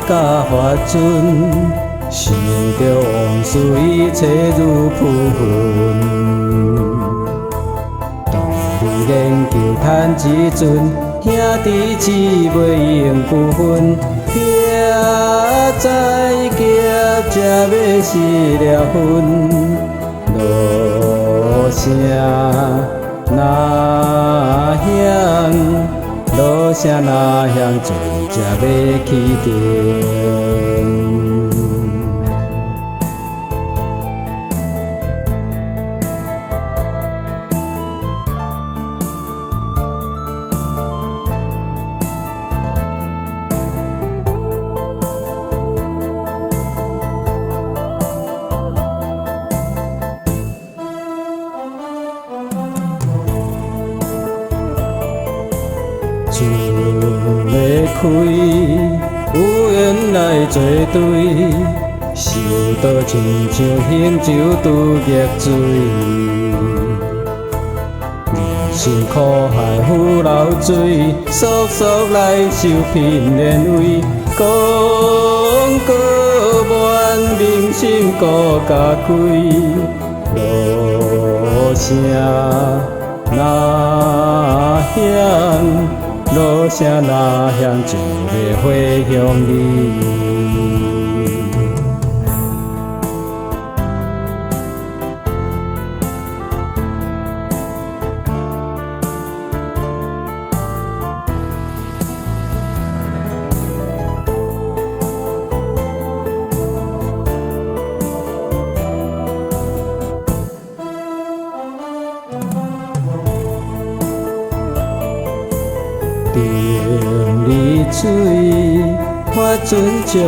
甲发准，想着往事一切如浮云。当你研究趁一阵，兄弟姊妹用不分，行在劫才要死了分，路声哪响？路声哪响？船才要起程。船要开，有缘来作对，受到亲像行舟拄逆水。人生苦海浮流水，速速来受聘连位，功过万民心顾家开，路声哪响？路声哪响，就要回乡里。定里水，发准将要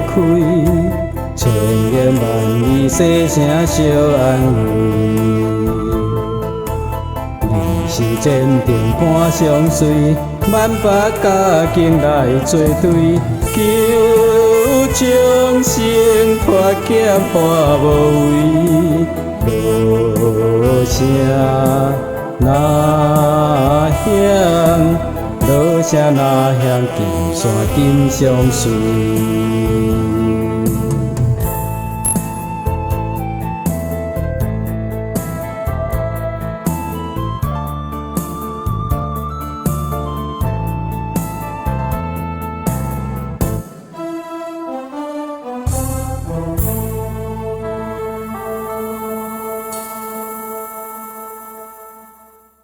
开，千言万语细声相安慰。你是坚定看相随，万百家境来作对，求众生脱劫破无畏，路声哪响？路声哪响？金山金相随。